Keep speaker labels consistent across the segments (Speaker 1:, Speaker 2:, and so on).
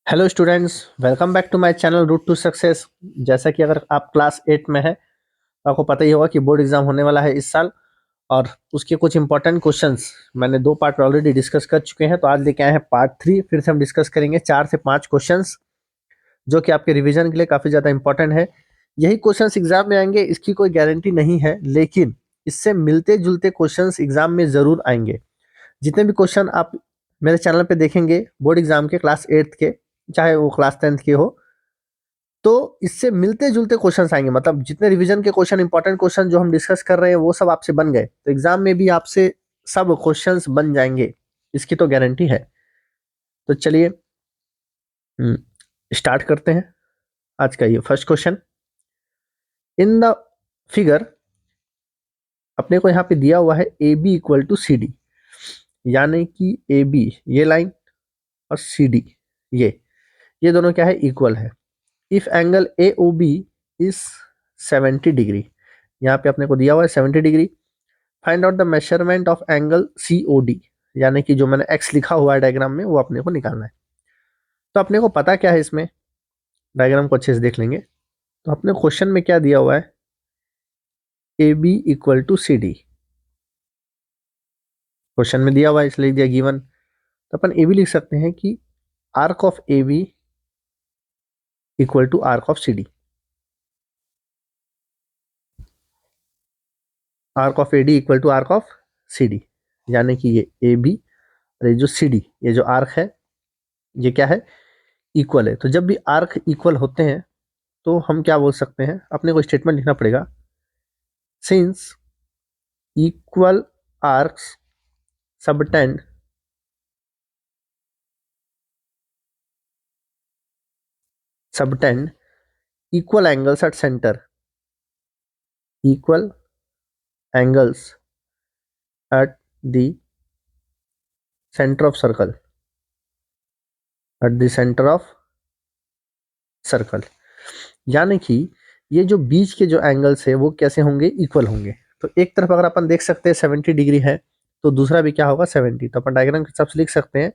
Speaker 1: Hello students, welcome back to my channel route to success. जैसा कि अगर आप क्लास 8 में है तो आपको पता ही होगा कि बोर्ड एग्जाम होने वाला है इस साल। और उसके कुछ इंपॉर्टेंट क्वेश्चंस मैंने 2 पार्ट ऑलरेडी डिस्कस कर चुके हैं, तो आज लेके आए हैं पार्ट 3। फिर से हम डिस्कस करेंगे 4 से 5 क्वेश्चंस जो कि आपके रिवीजन के लिए काफ़ी ज़्यादा इंपॉर्टेंट है। यही क्वेश्चंस एग्जाम में आएंगे, इसकी कोई गारंटी नहीं है, लेकिन इससे मिलते जुलते क्वेश्चंस एग्जाम में ज़रूर आएंगे। जितने भी क्वेश्चन आप मेरे चैनल पे देखेंगे बोर्ड एग्जाम के क्लास 8 के, चाहे वो क्लास 10th के हो, तो इससे मिलते जुलते क्वेश्चंस आएंगे। मतलब जितने रिवीजन के क्वेश्चन, इंपॉर्टेंट क्वेश्चन जो हम डिस्कस कर रहे हैं वो सब आपसे बन गए, तो एग्जाम में भी आपसे सब क्वेश्चंस बन जाएंगे, इसकी तो गारंटी है। तो चलिए स्टार्ट करते हैं आज का ये first question. In the figure अपने को यहाँ पे दिया हुआ है A B equal to C D, यानी कि ए बी ये लाइन और सी डी ये दोनों क्या है, इक्वल है। If angle A O B is 70 degree, यहाँ पे अपने को दिया हुआ है 70 degree. Find out the measurement of angle C O D, यानी कि जो मैंने एक्स लिखा हुआ है डायग्राम में वो अपने को निकालना है। तो अपने को पता क्या है, इसमें डायग्राम को अच्छे से देख लेंगे तो अपने क्वेश्चन में क्या दिया हुआ है, A B equal to C D question में दिया हुआ है, इसलिए दिया गिवन। तो अपन ए बी लिख सकते हैं कि arc of A B equal to arc of C D, arc of A D equal to arc of C D, यानी कि ये ए बी और ये जो सी डी, ये जो आर्क है ये क्या है, इक्वल है। तो जब भी आर्क इक्वल होते हैं तो हम क्या बोल सकते हैं, अपने को स्टेटमेंट लिखना पड़ेगा, since equal arcs subtend equal angles at centre, equal angles at the centre of circle, at the centre of circle, यानी कि ये जो बीच के जो एंगल्स है वो कैसे होंगे, इक्वल होंगे। तो एक तरफ अगर अपन देख सकते हैं 70 डिग्री है, तो दूसरा भी क्या होगा 70। तो अपन डायग्राम के हिसाब से लिख सकते हैं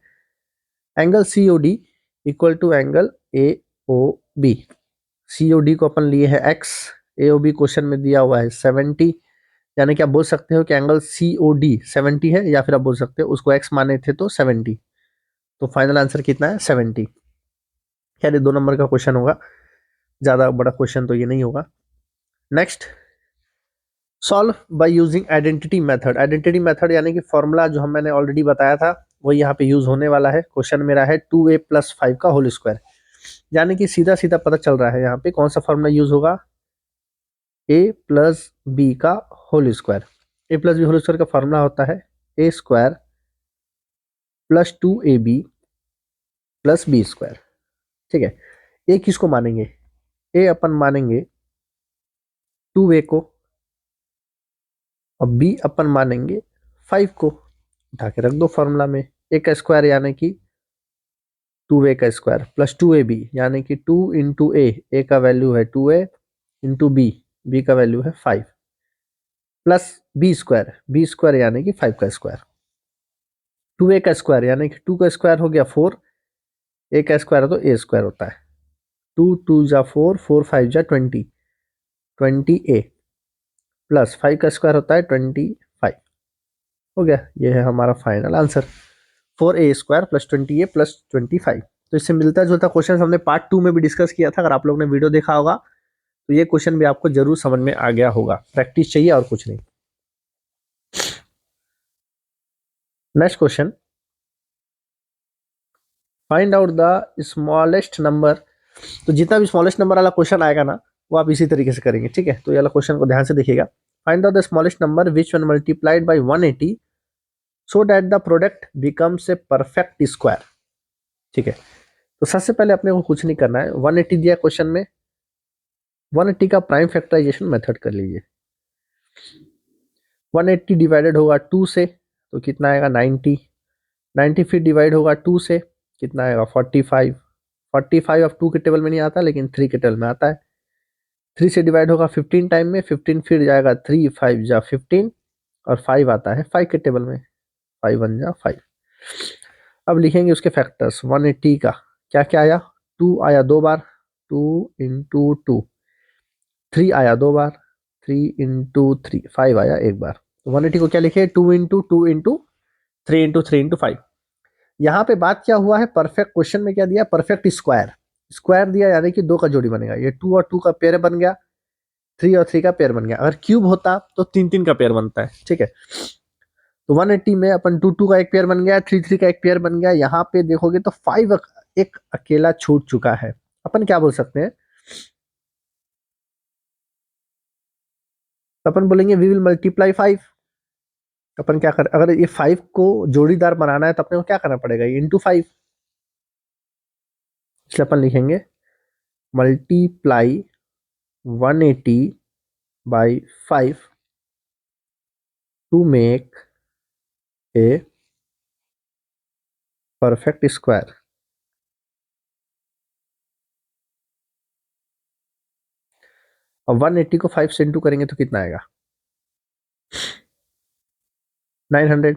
Speaker 1: angle C O D equal to angle A O B. C O D को अपन लिए है X, A O B question में दिया हुआ है 70, यानी कि आप बोल सकते हो कि एंगल सी ओ डी 70 है, या फिर आप बोल सकते हो उसको एक्स माने थे तो 70। तो फाइनल आंसर कितना है, 70। खैर ये 2 नंबर का क्वेश्चन होगा, ज़्यादा बड़ा क्वेश्चन तो ये नहीं होगा। Next, solve by using identity method. Identity method यानी कि फॉर्मूला जो हम मैंने ऑलरेडी बताया था वो यहाँ पे यूज होने वाला है। क्वेश्चन मेरा है 2a + 5 का होल स्क्वायर, यानी कि सीधा सीधा पता चल रहा है यहाँ पे कौन सा फॉर्मूला यूज होगा, a + b का whole square. a + b whole square का फॉर्मूला होता है a² + 2ab + b²। ठीक है, a किसको मानेंगे, a अपन मानेंगे 2a को, और b अपन मानेंगे 5 को। उठा के रख दो फॉर्मूला में, a का स्क्वायर यानी कि 2a का स्क्वायर + 2ab यानी कि 2 इंटू a का वैल्यू है 2a इंटू b का वैल्यू है 5, प्लस b² यानी कि 5 का स्क्वायर। 2a का स्क्वायर यानी कि 2 का स्क्वायर हो गया 4, a का स्क्वायर है तो a² होता है। 2 2 जा 4, 4 5 जा 20, 20a प्लस 5 का स्क्वायर होता है 25। हो गया, ये है हमारा फाइनल आंसर, 4a² + 20a + 25। तो इससे मिलता जुलता क्वेश्चन हमने पार्ट 2 में भी डिस्कस किया था। अगर आप लोग ने वीडियो देखा होगा तो ये क्वेश्चन भी आपको जरूर समझ में आ गया होगा। प्रैक्टिस चाहिए और कुछ नहीं। Next question, find out the smallest number. तो जितना भी स्मॉलेस्ट नंबर वाला क्वेश्चन आएगा ना वो आप इसी तरीके से करेंगे, ठीक है। तो ये वाला क्वेश्चन को ध्यान से देखिएगा। Find out the smallest number which one multiplied by 180 so that the product becomes a perfect square. ठीक है, तो सबसे पहले अपने को कुछ नहीं करना है, 180 दिया क्वेश्चन में, 180 का प्राइम फैक्टराइजेशन मेथड कर लीजिए। 180 डिवाइडेड होगा 2 से तो कितना आएगा 90, 90 फिर डिवाइड होगा 2 से कितना आएगा 45, 45 अब 2 के टेबल में नहीं आता लेकिन 3 के टेबल में आता है। 3 से डिवाइड होगा 15 टाइम में, 15 फिर जाएगा 3 5 जा 15, और 5 आता है 5 के टेबल में, 5 1 जा 5। अब लिखेंगे उसके फैक्टर्स 180 का, क्या क्या आया, 2 आया 2 बार, 2 × 2, 3 आया 2 बार, 3 × 3, 5 आया 1 बार। तो 180 को क्या लिखे, 2 × 2 × 3 × 3 × 5। यहाँ पे बात क्या हुआ है, परफेक्ट क्वेश्चन में क्या दिया, परफेक्ट स्क्वायर, स्क्वायर दिया यानी कि 2 का जोड़ी बनेगा, ये 2 और 2 का पेयर बन गया, 3 और 3 का पेयर बन गया। अगर क्यूब होता तो 3 3 का पेयर बनता है, ठीक है। तो 180 में अपन 2 2 का एक पेयर बन गया, 3 3 का एक पेयर बन गया। यहाँ पे देखोगे तो 5 एक अकेला छूट चुका है। अपन क्या बोल सकते हैं, तो अपन बोलेंगे वी विल मल्टीप्लाई 5। अपन क्या कर, अगर ये 5 को जोड़ीदार बनाना है तो अपने को क्या करना पड़ेगा, इंटू 5। इसलिए अपन लिखेंगे multiply 180 by 5 to make a perfect square. और 180 को 5 से इंटू करेंगे तो कितना आएगा, 900।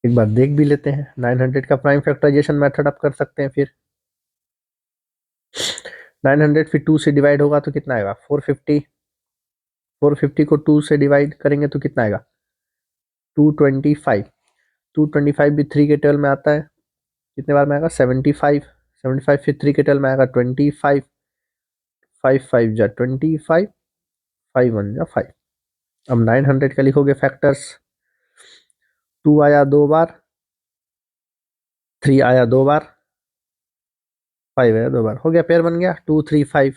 Speaker 1: एक बार देख भी लेते हैं, 900 का प्राइम फैक्टराइजेशन मेथड आप कर सकते हैं। फिर 900 फिर 2 से डिवाइड होगा तो कितना आएगा, 450। 450 को 2 से डिवाइड करेंगे तो कितना आएगा, 225। 225 भी 3 के टेबल में आता है, कितने बार में आएगा, 75। 75 फिर 3 के टेबल में आएगा 25। 5 5 जा 25, 5 1 जा 5। अब 900 का लिखोगे फैक्टर्स, 2 आया 2 बार, 3 आया 2 बार, 5 आया 2 बार, हो गया, पेयर बन गया 2 3 5।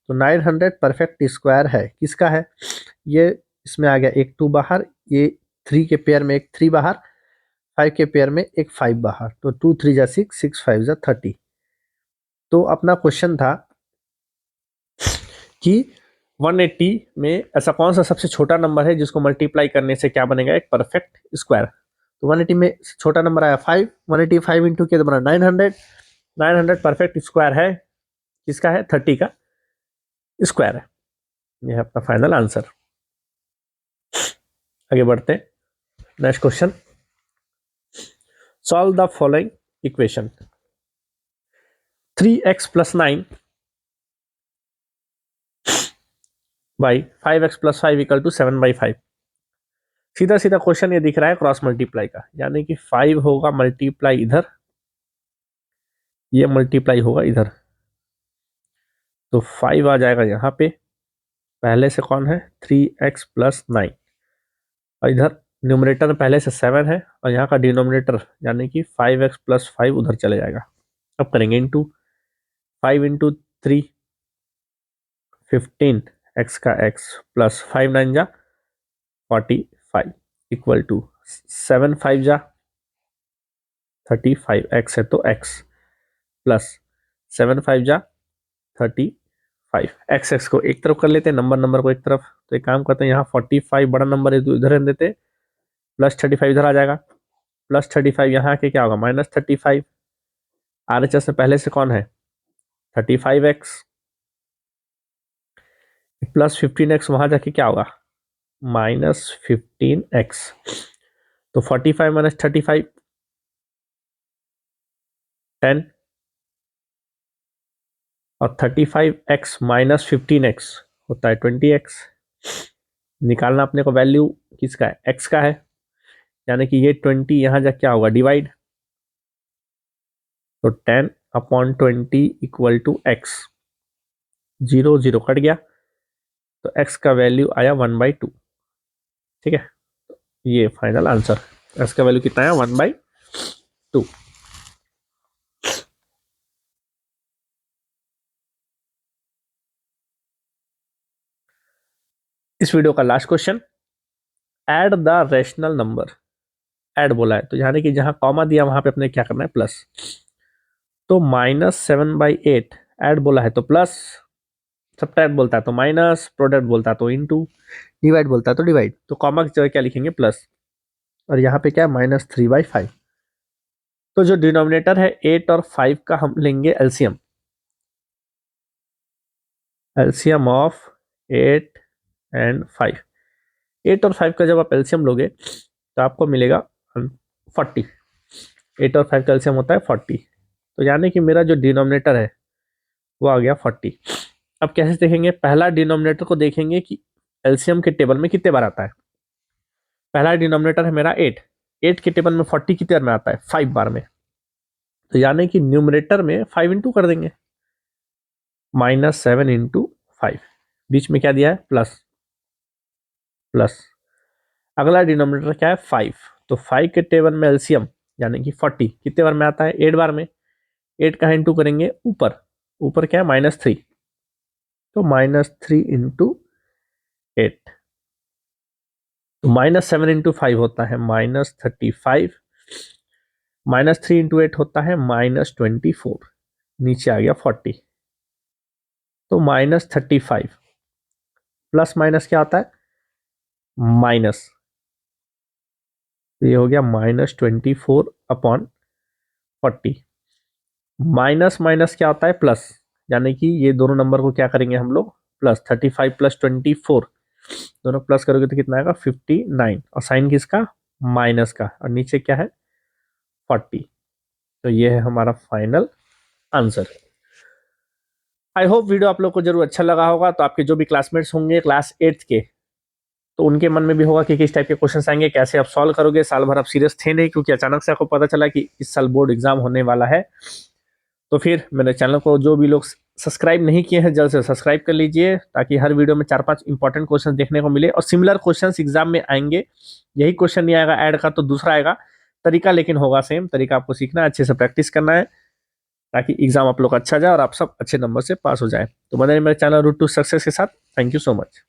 Speaker 1: तो 900 परफेक्ट स्क्वायर है, किसका है, ये इसमें आ गया एक 2 बाहर, ये 3 के पेयर में एक 3 बाहर, 5 के पेयर में एक 5 बाहर, तो 2 3 जा 6, 6 5 जा 30। तो अपना क्वेश्चन था कि 180 में ऐसा कौन सा सबसे छोटा नंबर है जिसको मल्टीप्लाई करने से क्या बनेगा, एक परफेक्ट स्क्वायर। तो 180 में छोटा नंबर आया 5, 180 5 इंटू किया तो बना 900। 900 परफेक्ट स्क्वायर है, किसका है, 30 का स्क्वायर है। यह है अपना फाइनल आंसर। आगे बढ़ते हैं, next question, solve the following equation, 3x + 9 by 5x + 5 = 7/5। सीधा सीधा क्वेश्चन ये दिख रहा है क्रॉस मल्टीप्लाई का, यानी कि 5 होगा मल्टीप्लाई इधर, ये मल्टीप्लाई होगा इधर, तो 5 आ जाएगा यहाँ पे, पहले से कौन है 3x + 9, और इधर न्यूमरेटर में पहले से 7 है, और यहाँ का डिनोमिनेटर यानी कि 5x + 5 उधर चले जाएगा। अब करेंगे इंटू 5 × 3, 15 x का x प्लस 5 9 जा 45 इक्वल टू 7 5 जा 35, x है तो x प्लस 7 5 जा 35। एक्स एक्स को एक तरफ कर लेते हैं, नंबर नंबर को एक तरफ, तो एक काम करते हैं, यहाँ 45 बड़ा नंबर है तो इधर रहने देते, प्लस 35 इधर आ जाएगा, प्लस 35 यहाँ के क्या होगा, -35। RHS में पहले से कौन है 35x, प्लस 15x वहां जाके क्या होगा -15x। तो 45 - 35 10, और 35x - 15x होता है 20x। निकालना अपने को वैल्यू किसका है, x का है, यानी कि ये 20 यहाँ जा क्या होगा डिवाइड, तो 10/20 इक्वल टू x, 0 0 कट गया, तो x का वैल्यू आया 1/2। ठीक है, ये फाइनल आंसर, x का वैल्यू कितना आया 1/2। इस वीडियो का last question, add the rational number, add बोला है तो यानी कि जहां कॉमा दिया वहां पे अपने क्या करना है प्लस, तो -7/8 ऐड बोला है तो प्लस, सब्ट्रैक्ट बोलता है तो माइनस, प्रोडक्ट बोलता है तो इनटू, डिवाइड बोलता है तो डिवाइड, तो कॉमा की जगह क्या लिखेंगे प्लस, और यहाँ पे क्या है -3/5। तो जो डिनोमिनेटर है 8 और 5 का हम लेंगे एलसीएम, एलसीएम ऑफ 8 एंड 5। 8 और 5 का जब आप एलसीएम लोगे तो आपको मिलेगा 40। 8 और 5 का एलसीएम होता है 40, तो यानी कि मेरा जो डिनोमिनेटर है वो आ गया 40। अब कैसे देखेंगे, पहला डिनोमिनेटर को देखेंगे कि एलसीएम के टेबल में कितने बार आता है। पहला डिनोमिनेटर है मेरा 8, 8 के टेबल में 40 कितने बार में आता है, 5 बार में। तो यानी कि न्यूमरेटर में 5 इंटू कर देंगे, -7 इंटू 5, बीच में क्या दिया है, प्लस प्लस। अगला डिनोमिनेटर क्या है, 5, तो 5 के टेबल में एलसीएम यानी कि 40 कितने बार में आता है, 8 बार में। 8 का इंटू करेंगे ऊपर, ऊपर क्या है, -3, तो -3 इंटू 8, तो -7 इंटू 5 होता है -35, -3 इंटू 8 होता है -24, नीचे आ गया 40, तो -35 प्लस माइनस क्या आता है, माइनस, तो ये हो गया -24/40। माइनस माइनस क्या होता है, प्लस, यानी कि ये दोनों नंबर को क्या करेंगे हम लोग, प्लस, 35 प्लस 24, दोनों प्लस करोगे तो कितना आएगा, 59, और साइन किसका, माइनस का, और नीचे क्या है, 40। तो ये है हमारा final answer. I hope video आप लोग को जरूर अच्छा लगा होगा। तो आपके जो भी क्लासमेट्स होंगे क्लास 8th के, तो उनके मन में भी होगा कि किस टाइप के क्वेश्चंस आएंगे, कैसे आप सॉल्व करोगे। साल भर आप सीरियस थे नहीं, क्योंकि अचानक से आपको पता चला कि इस साल बोर्ड एग्जाम होने वाला है। तो फिर मेरे चैनल को जो भी लोग सब्सक्राइब नहीं किए हैं, जल्द से सब्सक्राइब कर लीजिए, ताकि हर वीडियो में 4-5 इंपॉर्टेंट क्वेश्चन देखने को मिले, और सिमिलर क्वेश्चंस एग्जाम में आएंगे। यही क्वेश्चन नहीं आएगा ऐड का, तो दूसरा आएगा, तरीका लेकिन होगा सेम। तरीका आपको सीखना है, अच्छे से प्रैक्टिस करना है, ताकि एग्जाम आप लोग का अच्छा जाए और आप सब अच्छे नंबर से पास हो जाए। तो बने रहिए मेरे चैनल रूट टू सक्सेस के साथ। Thank you so much.